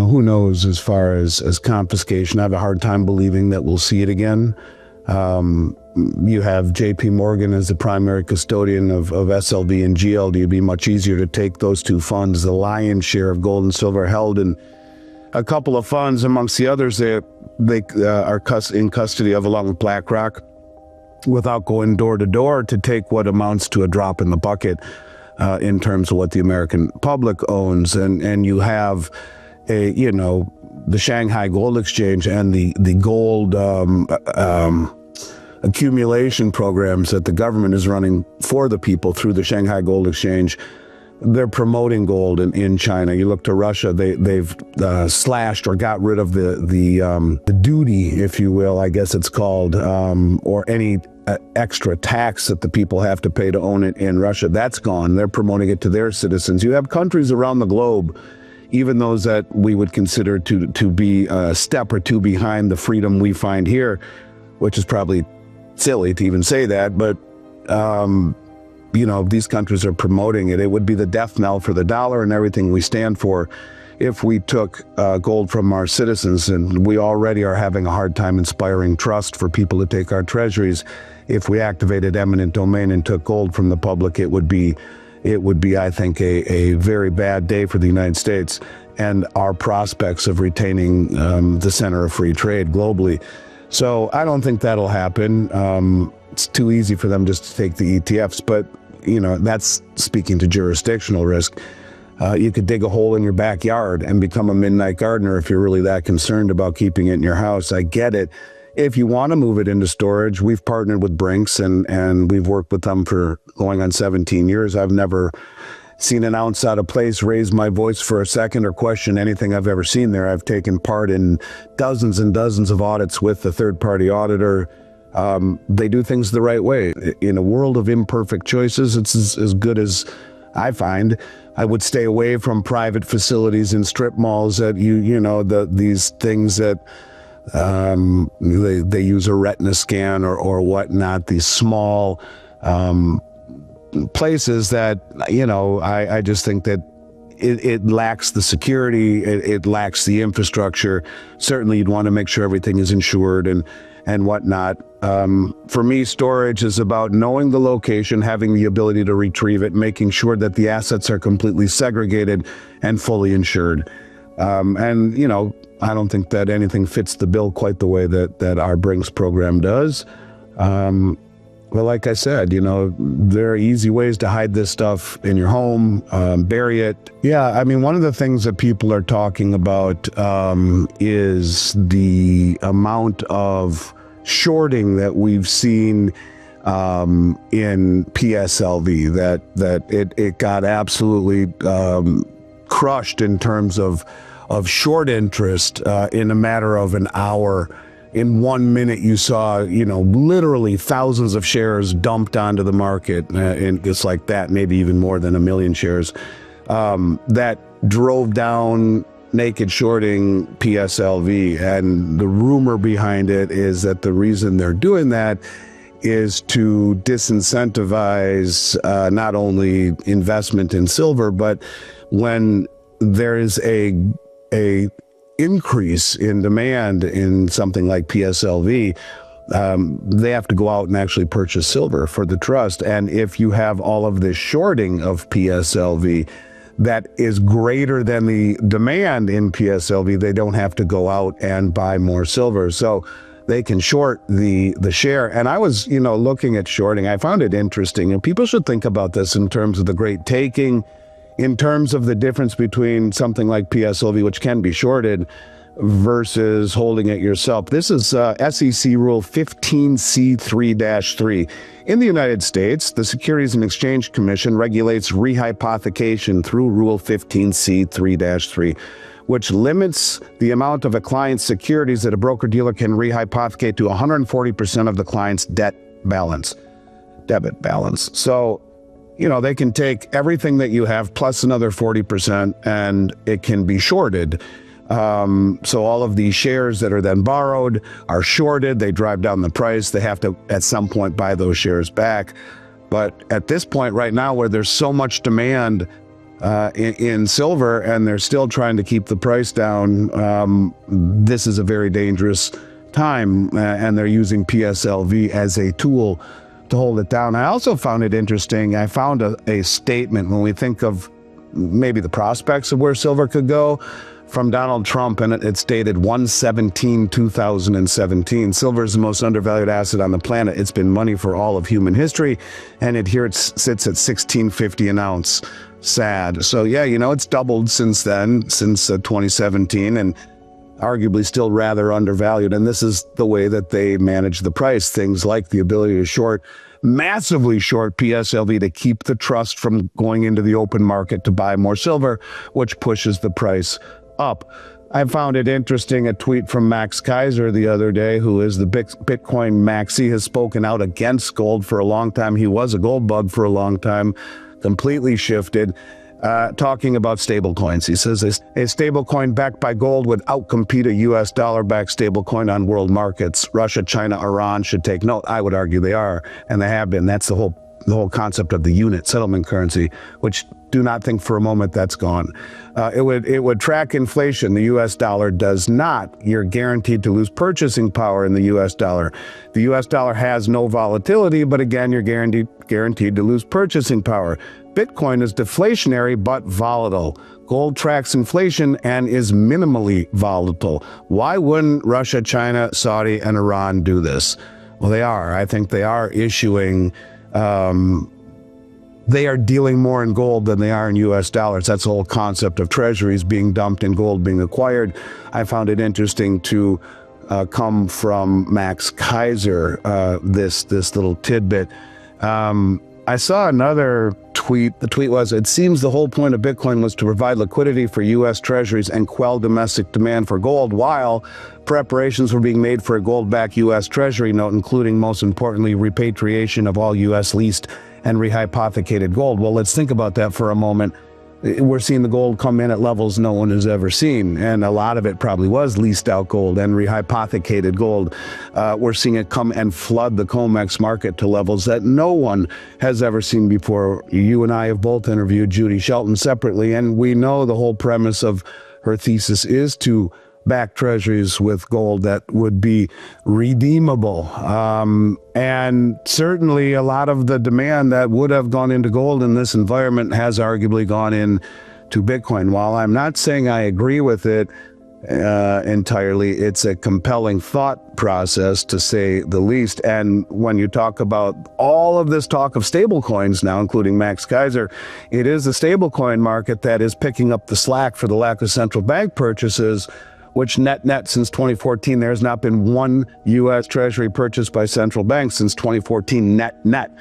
who knows as far as confiscation. I have a hard time believing that we'll see it again. You have JP Morgan as the primary custodian of SLV and GLD. It'd be much easier to take those two funds, the lion's share of gold and silver held in a couple of funds amongst the others they are in custody of, along with BlackRock, without going door to door, to take what amounts to a drop in the bucket in terms of what the American public owns. And you have the Shanghai Gold Exchange and the gold accumulation programs that the government is running for the people through the Shanghai Gold Exchange. They're promoting gold in China. You look to Russia, they've slashed or got rid of the duty, if you will, I guess it's called, or any extra tax that the people have to pay to own it in Russia. That's gone. They're promoting it to their citizens. You have countries around the globe, even those that we would consider to be a step or two behind the freedom we find here, which is probably silly to even say that, but these countries are promoting it. It would be the death knell for the dollar and everything we stand for if we took gold from our citizens, and we already are having a hard time inspiring trust for people to take our treasuries. If we activated eminent domain and took gold from the public, it would be, I think, a very bad day for the United States and our prospects of retaining the center of free trade globally. So I don't think that'll happen. It's too easy for them just to take the ETFs, but that's speaking to jurisdictional risk. You could dig a hole in your backyard and become a midnight gardener if you're really that concerned about keeping it in your house. I get it. If you want to move it into storage, we've partnered with Brinks and we've worked with them for going on 17 years. I've never seen an ounce out of place, raise my voice for a second, or question anything I've ever seen there. I've taken part in dozens and dozens of audits with the third-party auditor. They do things the right way. In a world of imperfect choices, it's as good as I find. I would stay away from private facilities in strip malls that these things that they use a retina scan or whatnot, these small places that, I just think that it lacks the security, it lacks the infrastructure. Certainly you'd want to make sure everything is insured and whatnot. For me, storage is about knowing the location, having the ability to retrieve it, making sure that the assets are completely segregated and fully insured. I don't think that anything fits the bill quite the way that our Brinks program does. Well, like I said, there are easy ways to hide this stuff in your home, bury it. Yeah, I mean, one of the things that people are talking about is the amount of shorting that we've seen in PSLV, that it got absolutely crushed in terms of short interest in a matter of an hour. In 1 minute, you saw, literally thousands of shares dumped onto the market, and just like that, maybe even more than 1 million shares, that drove down naked shorting PSLV. And the rumor behind it is that the reason they're doing that is to disincentivize not only investment in silver, but when there is a increase in demand in something like PSLV, they have to go out and actually purchase silver for the trust. And if you have all of this shorting of PSLV that is greater than the demand in PSLV, they don't have to go out and buy more silver. So they can short the share. And I was, looking at shorting. I found it interesting, and people should think about this in terms of the great taking, in terms of the difference between something like PSLV, which can be shorted, versus holding it yourself. This is SEC Rule 15C3-3. In the United States, the Securities and Exchange Commission regulates rehypothecation through Rule 15C3-3, which limits the amount of a client's securities that a broker-dealer can rehypothecate to 140% of the client's debit balance. So, they can take everything that you have plus another 40%, and it can be shorted. So all of these shares that are then borrowed are shorted. They drive down the price. They have to, at some point, buy those shares back. But at this point right now, where there's so much demand in silver, and they're still trying to keep the price down. This is a very dangerous time, and they're using PSLV as a tool to hold it down. I also found it interesting. I found a statement when we think of maybe the prospects of where silver could go from Donald Trump, and it stated 1/17/2017. Silver is the most undervalued asset on the planet. It's been money for all of human history, and here it sits at $16.50 an ounce. Sad. So yeah, it's doubled since then, since 2017, and arguably still rather undervalued. And this is the way that they manage the price. Things like the ability to massively short PSLV to keep the trust from going into the open market to buy more silver, which pushes the price up. I found it interesting, a tweet from Max Kaiser the other day, who is the Bitcoin maxi, has spoken out against gold for a long time. He was a gold bug for a long time, completely shifted. Talking about stablecoins. He says a stablecoin backed by gold would outcompete a US dollar-backed stablecoin on world markets. Russia, China, Iran should take note. I would argue they are, and they have been. That's the whole concept of the unit settlement currency, which do not think for a moment that's gone. It would track inflation. The US dollar does not. You're guaranteed to lose purchasing power in the US dollar. The US dollar has no volatility, but again, you're guaranteed to lose purchasing power. Bitcoin is deflationary but volatile. Gold tracks inflation and is minimally volatile. Why wouldn't Russia, China, Saudi, and Iran do this? Well, they are. I think they are issuing, they are dealing more in gold than they are in US dollars. That's the whole concept of treasuries being dumped and gold being acquired. I found it interesting to come from Max Kaiser, this little tidbit. I saw another tweet. The tweet was, it seems the whole point of Bitcoin was to provide liquidity for US treasuries and quell domestic demand for gold, while preparations were being made for a gold-backed US treasury note, including, most importantly, repatriation of all US leased and rehypothecated gold. Well, let's think about that for a moment. We're seeing the gold come in at levels no one has ever seen, and a lot of it probably was leased out gold and rehypothecated gold. We're seeing it come and flood the COMEX market to levels that no one has ever seen before. You and I have both interviewed Judy Shelton separately, and we know the whole premise of her thesis is to back treasuries with gold that would be redeemable. And certainly a lot of the demand that would have gone into gold in this environment has arguably gone into Bitcoin. While I'm not saying I agree with it entirely, it's a compelling thought process, to say the least. And when you talk about all of this talk of stable coins now, including Max Kaiser, it is the stablecoin market that is picking up the slack for the lack of central bank purchases, which net since 2014, there's not been one U.S. Treasury purchased by central banks since 2014 net.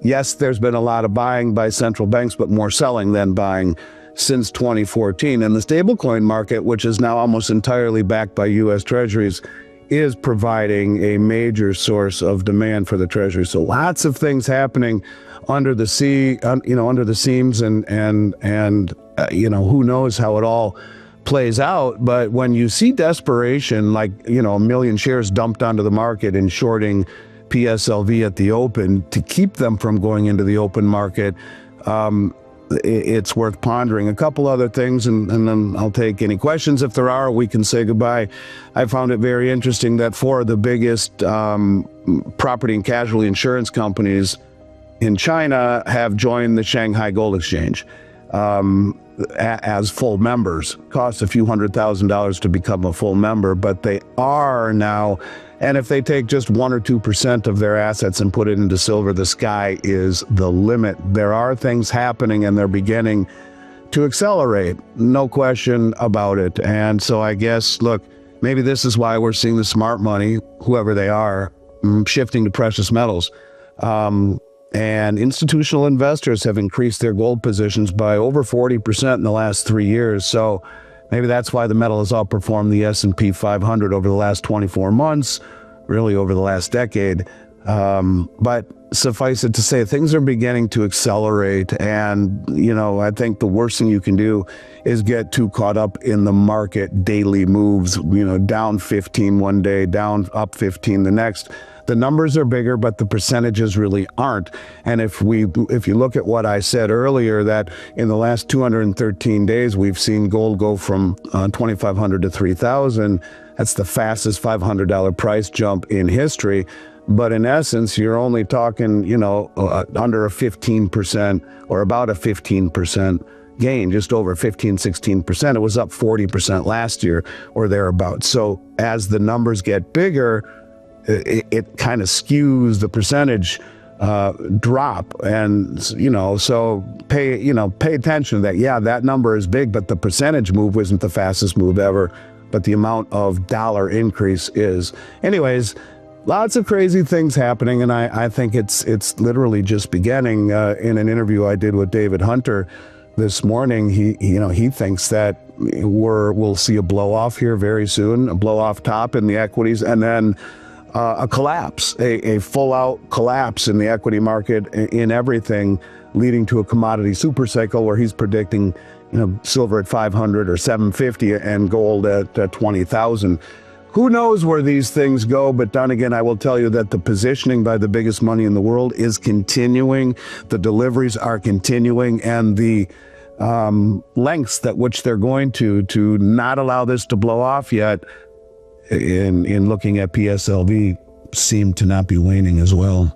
Yes, there's been a lot of buying by central banks, but more selling than buying since 2014. And the stablecoin market, which is now almost entirely backed by U.S. Treasuries, is providing a major source of demand for the Treasury. So lots of things happening under the under the seams, and who knows how it all plays out. But when you see desperation, like, a million shares dumped onto the market and shorting PSLV at the open to keep them from going into the open market, it's worth pondering. A couple other things, and then I'll take any questions if there are. We can say goodbye. I found it very interesting that four of the biggest property and casualty insurance companies in China have joined the Shanghai Gold Exchange as full members. Costs a few $100,000 to become a full member, but they are now. And if they take just 1 or 2% of their assets and put it into silver, the sky is the limit. There are things happening, and they're beginning to accelerate, no question about it. And so I guess, look, maybe this is why we're seeing the smart money, whoever they are, shifting to precious metals. And institutional investors have increased their gold positions by over 40% in the last 3 years. So maybe that's why the metal has outperformed the S&P 500 over the last 24 months, really over the last decade. But suffice it to say, things are beginning to accelerate. And, I think the worst thing you can do is get too caught up in the market daily moves, down 15 one day, down up 15 the next. The numbers are bigger, but the percentages really aren't. And if you look at what I said earlier, that in the last 213 days, we've seen gold go from 2,500 to 3,000. That's the fastest $500 price jump in history. But in essence, you're only talking, under a 15% or about a 15% gain, just over 15-16%. It was up 40% last year or thereabouts. So as the numbers get bigger, it kind of skews the percentage drop. And so pay attention to that. Yeah, that number is big, but the percentage move wasn't the fastest move ever, but the amount of dollar increase is. Anyways, lots of crazy things happening, and I think it's literally just beginning. In an interview I did with David Hunter this morning, he thinks that we'll see a blow off here very soon, a blow off top in the equities, and then a collapse, a full out collapse in the equity market in everything, leading to a commodity super cycle where he's predicting, silver at 500 or 750 and gold at 20,000. Who knows where these things go, but then again, I will tell you that the positioning by the biggest money in the world is continuing. The deliveries are continuing, and the lengths at which they're going to not allow this to blow off yet, in looking at PSLV, seem to not be waning as well.